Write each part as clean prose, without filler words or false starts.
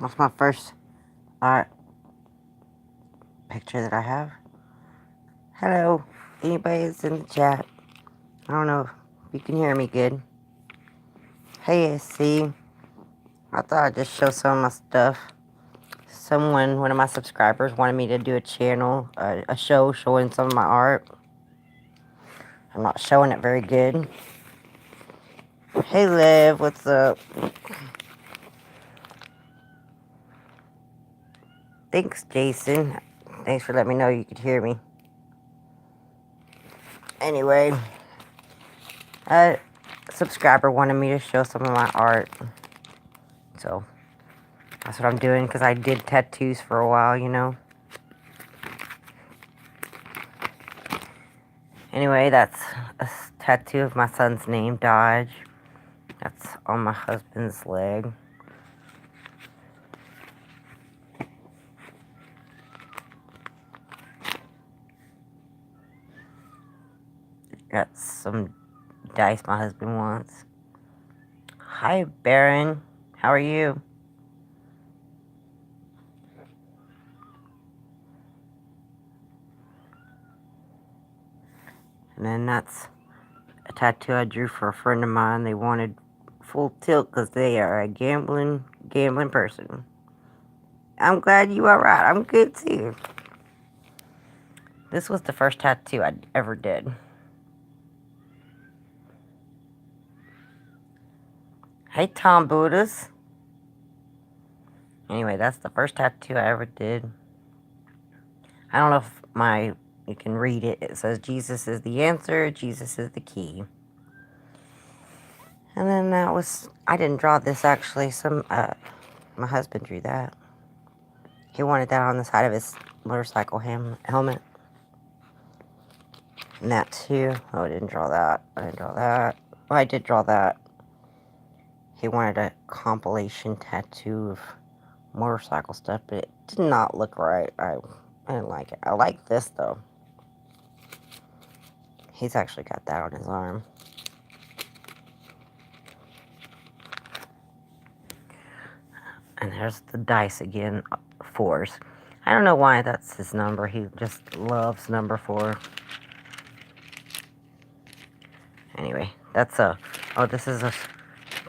That's my first art picture that I have. Hello. Anybody that's in the chat. I don't know if you can hear me good. Hey, SC. I thought I'd just show some of my stuff. One of my subscribers, wanted me to do a channel, a show showing some of my art. I'm not showing it very good. Hey, Liv, what's up? Thanks, Jason. Thanks for letting me know you could hear me. Anyway, a subscriber wanted me to show some of my art. So, that's what I'm doing, because I did tattoos for a while, you know. Anyway, that's a tattoo of my son's name, Dodge. That's on my husband's leg. Got some dice my husband wants. Hi, Baron. How are you? And then that's a tattoo I drew for a friend of mine. They wanted full tilt because they are a gambling person. I'm glad you are right. I'm good too. This was the first tattoo I ever did. Hey, Tom Buddhas. Anyway, that's the first tattoo I ever did. I don't know if you can read it. It says, Jesus is the answer, Jesus is the key. And then I didn't draw this actually. My husband drew that. He wanted that on the side of his motorcycle helmet. And that too. Oh, I didn't draw that. Well, I did draw that. He wanted a compilation tattoo of motorcycle stuff, but it did not look right. I didn't like it. I like this though. He's actually got that on his arm. And there's the dice again, 4s. I don't know why that's his number. He just loves number 4. Anyway, this is a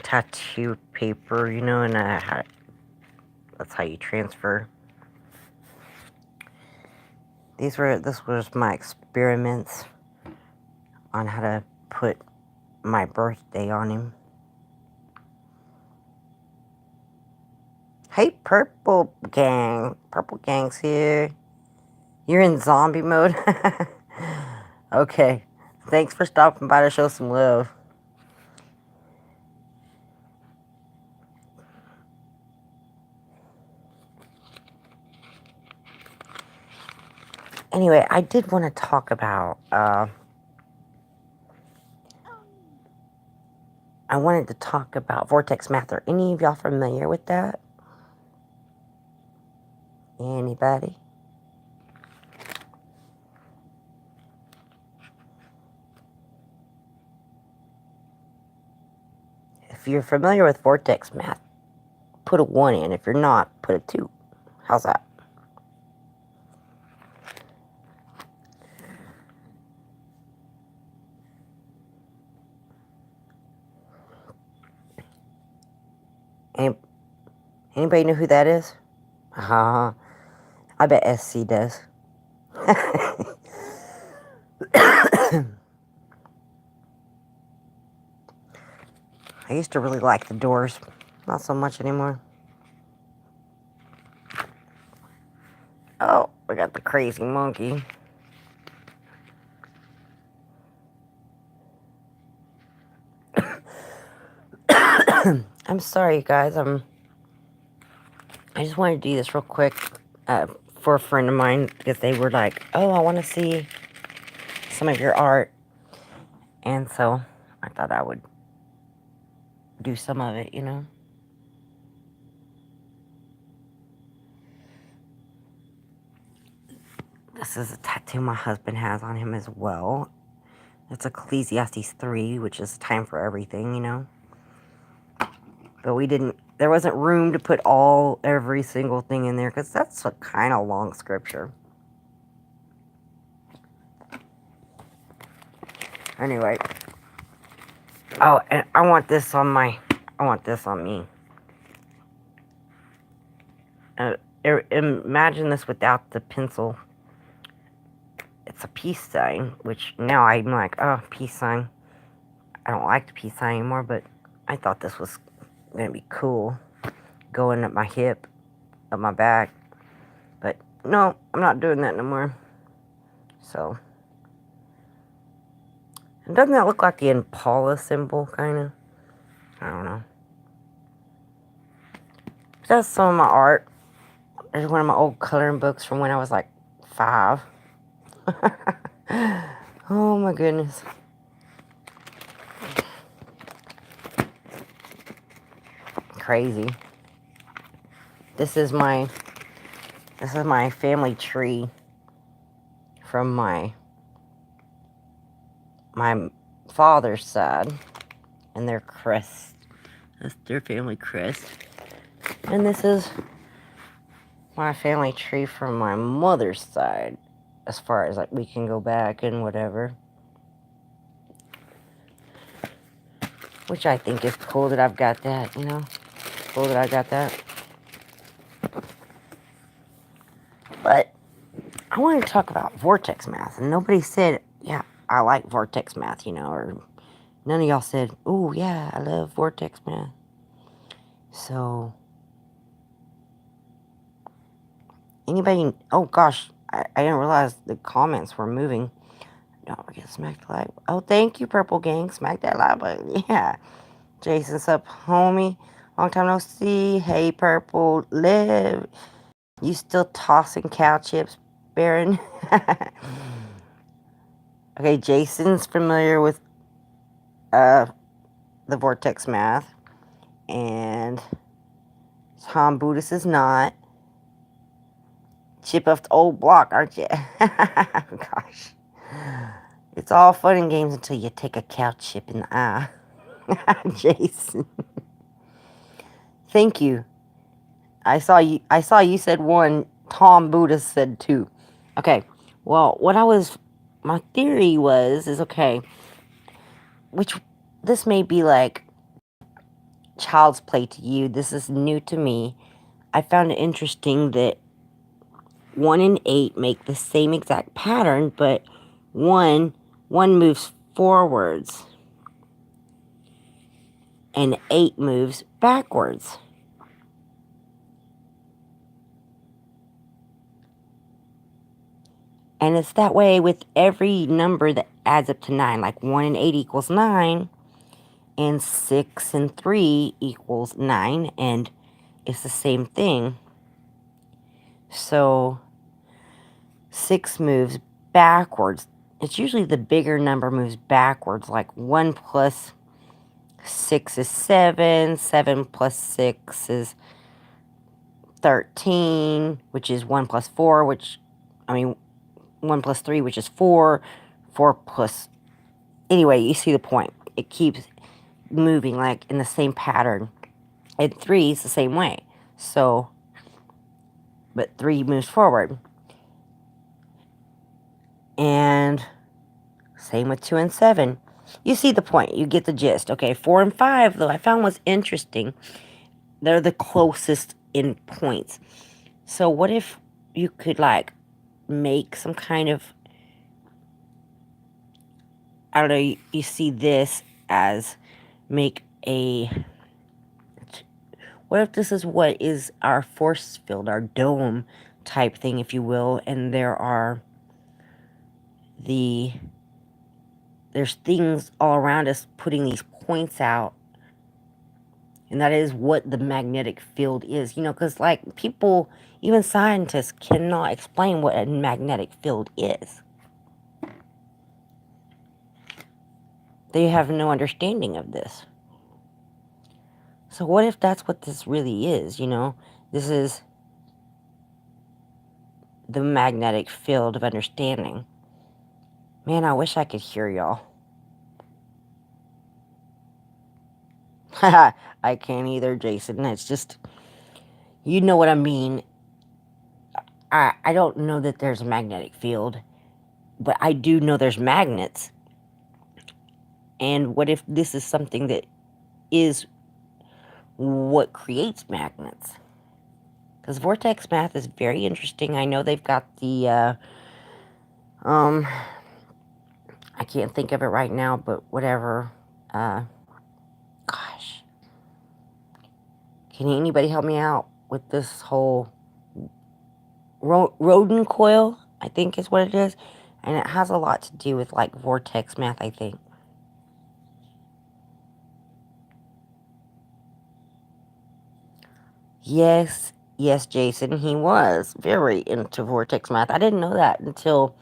tattoo paper, you know, and that's how you transfer. This was my experiments on how to put my birthday on him. Hey, Purple Gang. Purple Gang's here. You're in zombie mode? Okay. Thanks for stopping by to show some love. Anyway, I did want to talk about, I wanted to talk about Vortex Math. Are any of y'all familiar with that? Anybody? If you're familiar with Vortex Math, put a 1 in. If you're not, put a 2. How's that? Anybody know who that is? I bet SC does. I used to really like the Doors. Not so much anymore. Oh, we got the crazy monkey. I'm sorry, guys. I just wanted to do this real quick for a friend of mine because they were like, "Oh, I want to see some of your art," and so I thought I would do some of it, you know. This is a tattoo my husband has on him as well. It's Ecclesiastes 3, which is time for everything, you know. But we didn't there wasn't room to put every single thing in there, because that's a kind of long scripture. Anyway. Oh, and I want this on me. Imagine this without the pencil. It's a peace sign, which now I'm like, oh, peace sign. I don't like the peace sign anymore, but I thought this was going to be cool. Going up my hip, up my back. But no, I'm not doing that no more. So. And doesn't that look like the Impala symbol, kind of? I don't know. That's some of my art. There's one of my old coloring books from when I was like 5. Oh my goodness. Crazy. This is my family tree from my father's side, and their crest. That's their family crest. And this is my family tree from my mother's side, as far as like we can go back and whatever. Which I think is cool that I've got that, you know. Cool that I got that. But I wanted to talk about vortex math, and nobody said, yeah, I like vortex math, you know, or none of y'all said, oh yeah, I love vortex math. So, anybody, oh gosh, I didn't realize the comments were moving. Don't forget to smack the like. Oh, thank you, Purple Gang. Smack that like button. Yeah. Jason's up, homie. Long time no see. Hey, Purple. Live. You still tossing cow chips, Baron? Okay, Jason's familiar with the vortex math. And Tom Buddhist is not. Chip off the old block, aren't you? Gosh. It's all fun and games until you take a cow chip in the eye. Jason. Thank you. I saw you said 1. Tom Buddhist said 2. Okay. Well, my theory is okay, which this may be like child's play to you. This is new to me. I found it interesting that 1 and 8 make the same exact pattern, but one moves forwards and 8 moves backwards. And it's that way with every number that adds up to 9. Like 1 and 8 equals 9, and 6 and 3 equals 9, and it's the same thing. So 6 moves backwards. It's usually the bigger number moves backwards, like 1 plus 6 is 7, 7 plus 6 is 13, which is 1 plus 4, 1 plus 3, which is 4, 4 plus... Anyway, you see the point. It keeps moving, like, in the same pattern. And 3 is the same way. So, but 3 moves forward. And same with 2 and 7. You see the point. You get the gist. Okay, 4 and 5, though, I found was interesting. They're the closest in points. So what if you could, like, make some kind of... I don't know, you see this as make a... What if this is what is our force field, our dome type thing, if you will, and there's things all around us putting these points out, and that is what the magnetic field is, you know, because like people, even scientists cannot explain what a magnetic field is. They have no understanding of this. So what if that's what this really is, you know? This is the magnetic field of understanding. Man, I wish I could hear y'all. I can't either, Jason. It's just, you know what I mean. I don't know that there's a magnetic field, but I do know there's magnets. And what if this is something that is what creates magnets? Because vortex math is very interesting. I know they've got the, I can't think of it right now, but whatever. Gosh. Can anybody help me out with this whole rodent coil, I think is what it is. And it has a lot to do with, like, vortex math, I think. Yes, Jason, he was very into vortex math. I didn't know that until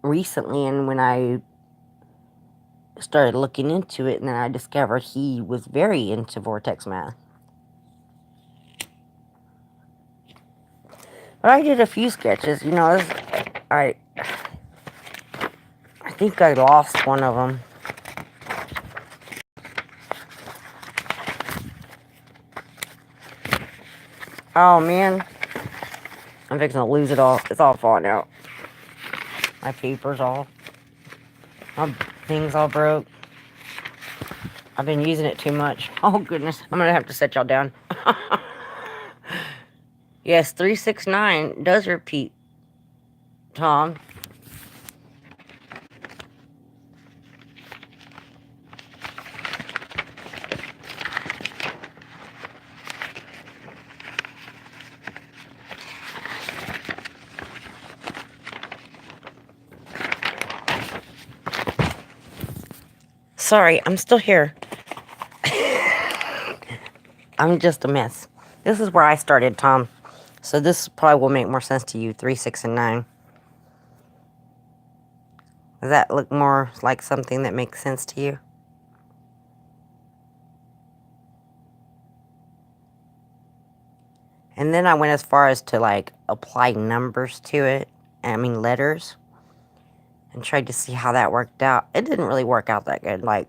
recently, and when I started looking into it, and then I discovered he was very into vortex math. But I did a few sketches, you know. I think I lost one of them. Oh man, I'm fixing to lose it all. It's all falling out. My paper's all, my things all broke. I've been using it too much. Oh goodness, I'm gonna have to set y'all down. Yes, 369 does repeat, Tom. Sorry, I'm still here. I'm just a mess. This is where I started, Tom. So this probably will make more sense to you, 3, 6, and 9. Does that look more like something that makes sense to you? And then I went as far as to, like, apply numbers to it. I mean, letters. And tried to see how that worked out. It didn't really work out that good. Like,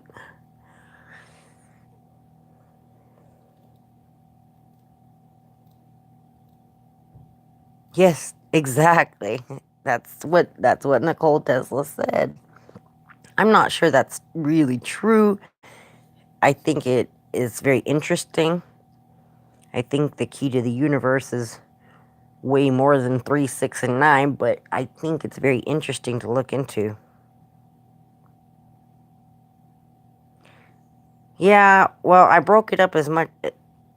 yes, exactly. That's what Nicole Tesla said. I'm not sure that's really true. I think it is very interesting. I think the key to the universe is way more than 3, 6, and 9, but I think it's very interesting to look into. Yeah, well, I broke it up as much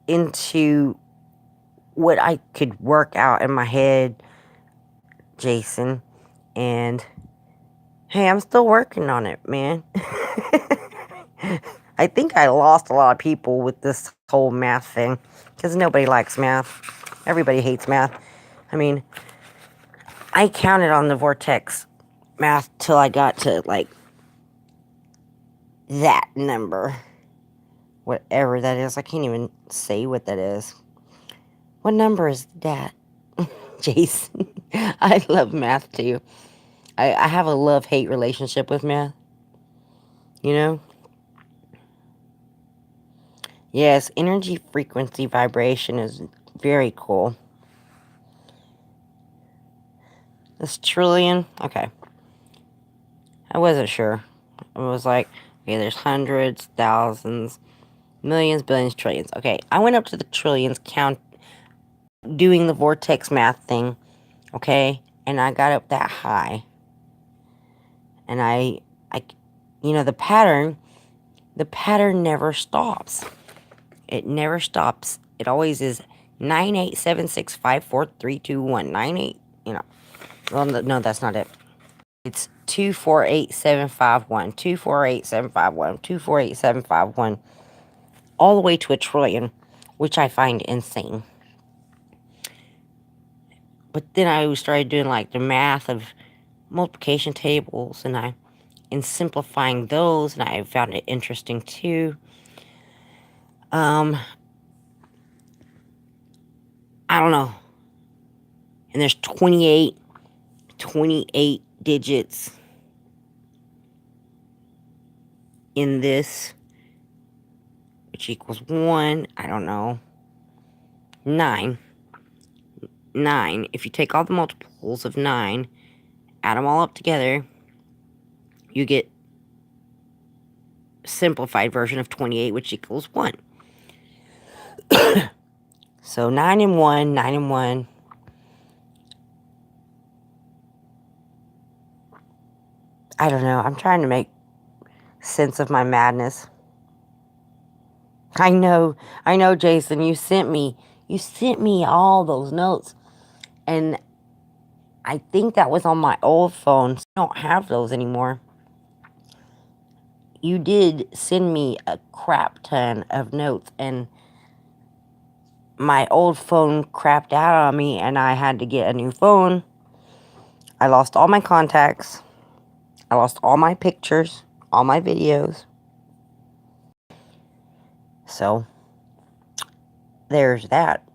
into what I could work out in my head, Jason, and hey, I'm still working on it, man. I think I lost a lot of people with this whole math thing, because nobody likes math. Everybody hates math. I mean, I counted on the vortex math till I got to, like, that number. Whatever that is. I can't even say what that is. What number is that? Jason. I love math too. I have a love-hate relationship with math. You know? Yes, energy, frequency, vibration is very cool. This trillion? Okay. I wasn't sure. I was like, okay, there's hundreds, thousands, millions, billions, trillions. Okay, I went up to the trillions, doing the vortex math thing, okay? And I got up that high. And I, you know, the pattern never stops. It never stops. It always is 987654321. 98, you know. Well, no, that's not it. It's 248,751, 248,751, 248,751, all the way to a trillion, which I find insane. But then I started doing, like, the math of multiplication tables, and simplifying those, and I found it interesting too. I don't know. And there's 28 digits in this. which equals 1. I don't know. 9. 9. If you take all the multiples of 9, add them all up together, you get a simplified version of 28, which equals 1. So 9 and 1, 9 and 1. I don't know. I'm trying to make sense of my madness. I know, Jason, you sent me all those notes, and I think that was on my old phone, so I don't have those anymore. You did send me a crap ton of notes, and my old phone crapped out on me, and I had to get a new phone. I lost all my contacts. I lost all my pictures, all my videos. So, there's that.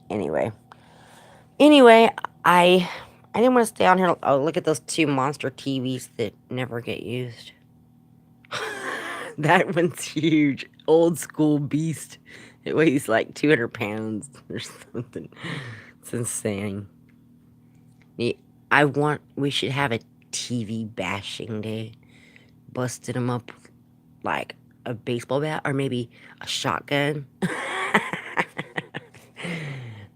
Anyway, I didn't want to stay on here. Oh, look at those 2 monster TVs that never get used. That one's huge. Old school beast. It weighs like 200 pounds or something. It's insane. We should have a TV bashing day. Busted them up with like a baseball bat or maybe a shotgun.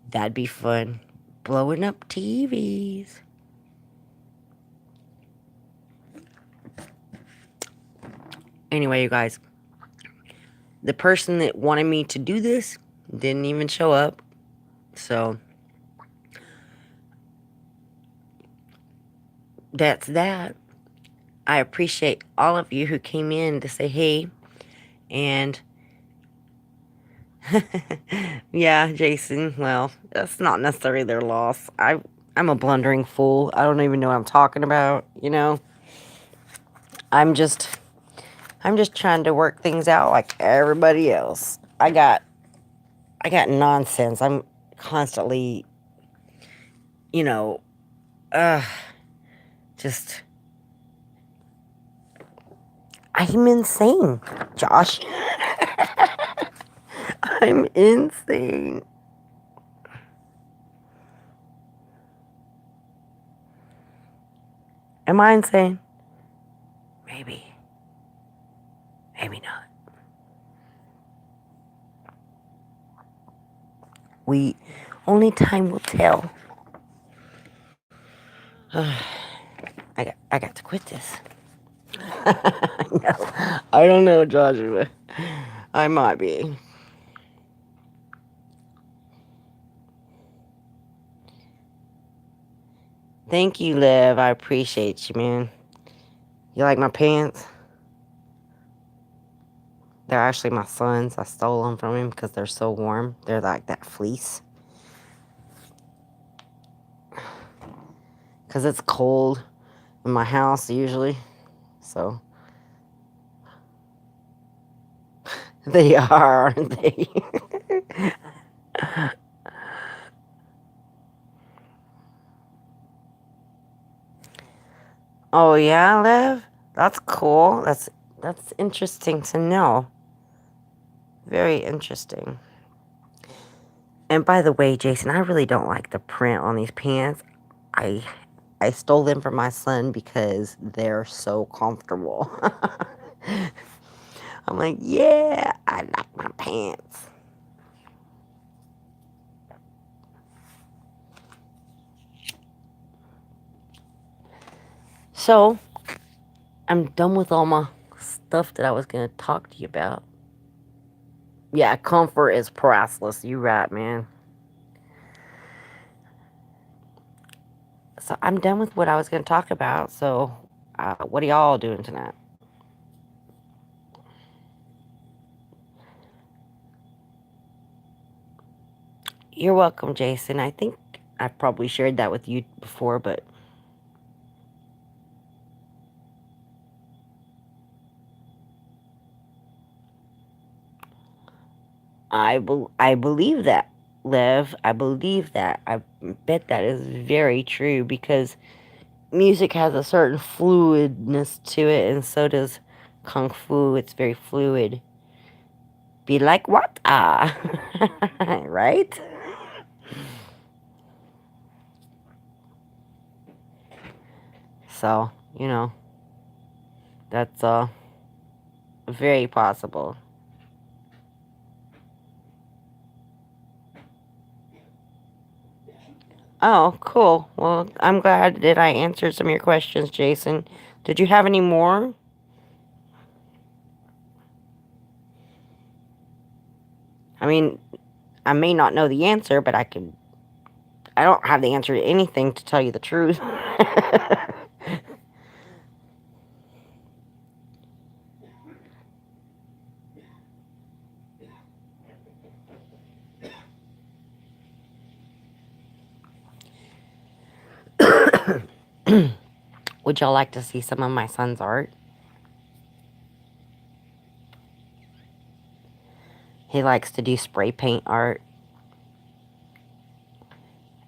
That'd be fun. Blowing up TVs. Anyway, you guys, the person that wanted me to do this didn't even show up. So, that's that. I appreciate all of you who came in to say hey. And, yeah, Jason, well, that's not necessarily their loss. I'm a blundering fool. I don't even know what I'm talking about, you know? I'm just trying to work things out like everybody else. I got nonsense. I'm constantly, you know, just, I'm insane, Josh. I'm insane. Am I insane? Maybe. Maybe not. Only time will tell. I got to quit this. No, I don't know, Joshua. I might be. Thank you, Liv. I appreciate you, man. You like my pants? They're actually my son's. I stole them from him because they're so warm. They're like that fleece. Because it's cold in my house usually. So. They are, aren't they? Oh, yeah, Liv? That's cool. That's interesting to know. Very interesting. And by the way, Jason, I really don't like the print on these pants. I stole them from my son because they're so comfortable. I'm like, yeah, I like my pants. So, I'm done with all my stuff that I was going to talk to you about. Yeah, comfort is priceless. You right, man. So, I'm done with what I was going to talk about. So, what are y'all doing tonight? You're welcome, Jason. I think I've probably shared that with you before, but I believe that, Liv. I believe that. I bet that is very true because music has a certain fluidness to it, and so does Kung Fu. It's very fluid. be like what? Right? So, that's very possible. Oh, cool. Well, I'm glad that I answered some of your questions, Jason. Did you have any more? I mean, I may not know the answer, but I don't have the answer to anything, to tell you the truth. Would y'all like to see some of my son's art? He likes to do spray paint art.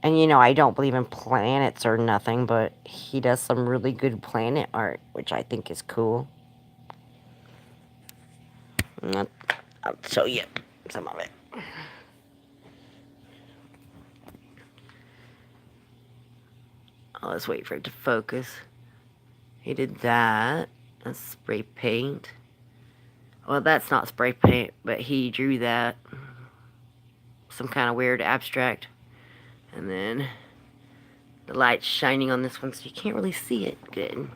And I don't believe in planets or nothing, but he does some really good planet art, which I think is cool. I'll show you some of it. Oh, let's wait for it to focus. He did that. That's spray paint. Well, that's not spray paint, but he drew that. Some kind of weird abstract. And then the light's shining on this one, so you can't really see it good.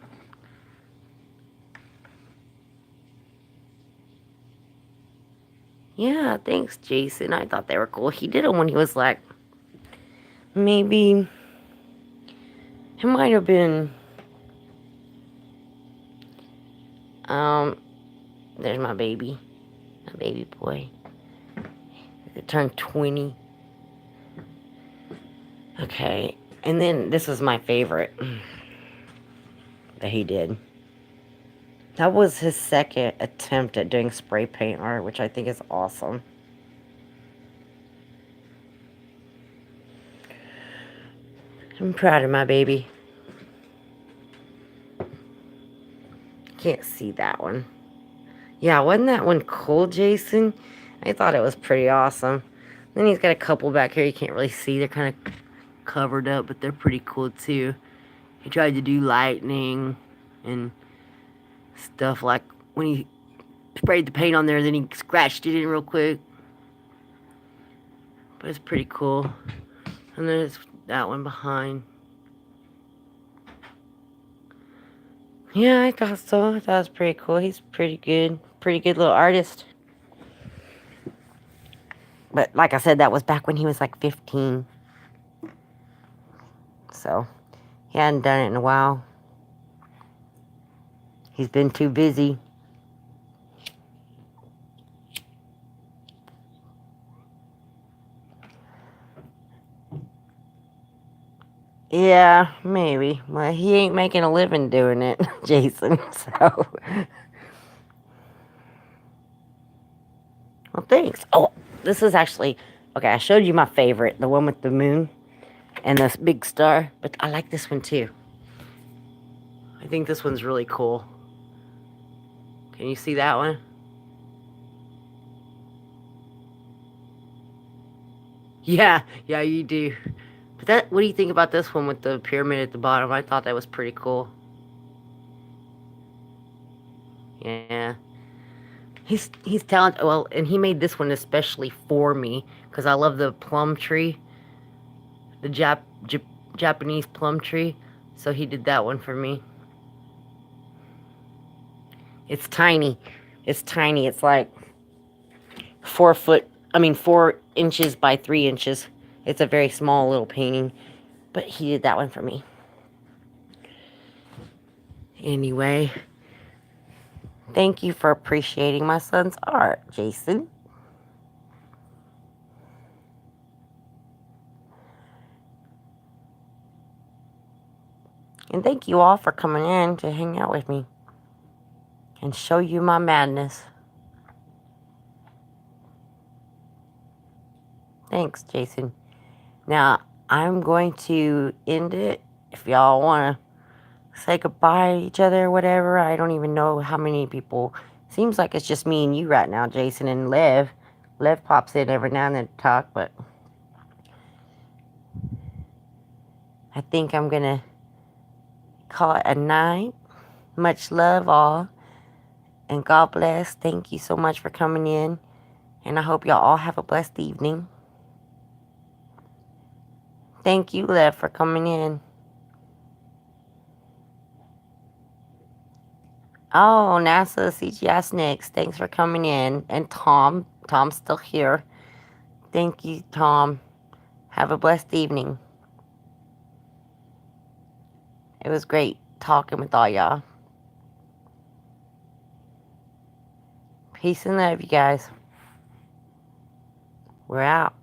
Yeah, thanks, Jason. I thought they were cool. He did them when he was like, maybe, it might have been, there's my baby boy. It turned 20. Okay, and then this was my favorite that he did. That was his second attempt at doing spray paint art, which I think is awesome. I'm proud of my baby. Can't see that one. Yeah, wasn't that one cool, Jason? I thought it was pretty awesome. Then he's got a couple back here you can't really see. They're kind of covered up, but they're pretty cool too. He tried to do lightning and stuff, like when he sprayed the paint on there, then he scratched it in real quick. But it's pretty cool. And then there's that one behind. Yeah, I thought so. I thought it was pretty cool. He's pretty good. Pretty good little artist. But like I said, that was back when he was like 15. So, he hadn't done it in a while. He's been too busy. Yeah, maybe. Well, he ain't making a living doing it, Jason. So, well, thanks. Oh, this is actually, okay, I showed you my favorite, the one with the moon and this big star, but I like this one too. I think this one's really cool. Can you see that one? Yeah, you do. But what do you think about this one with the pyramid at the bottom? I thought that was pretty cool. Yeah. He's talented. Well, and he made this one especially for me because I love the plum tree, the Japanese plum tree. So he did that one for me. It's tiny. It's tiny. It's like 4 inches by 3 inches. It's a very small little painting, but he did that one for me. Anyway, thank you for appreciating my son's art, Jason. And thank you all for coming in to hang out with me and show you my madness. Thanks, Jason. Now, I'm going to end it. If y'all want to say goodbye to each other or whatever, I don't even know how many people. Seems like it's just me and you right now, Jason and Lev. Lev pops in every now and then to talk, but I think I'm gonna call it a night. Much love, all, and God bless. Thank you so much for coming in, and I hope y'all all have a blessed evening. Thank you, Lev, for coming in. Oh, NASA CGI Snakes, thanks for coming in. And Tom's still here. Thank you, Tom. Have a blessed evening. It was great talking with all y'all. Peace and love, you guys. We're out.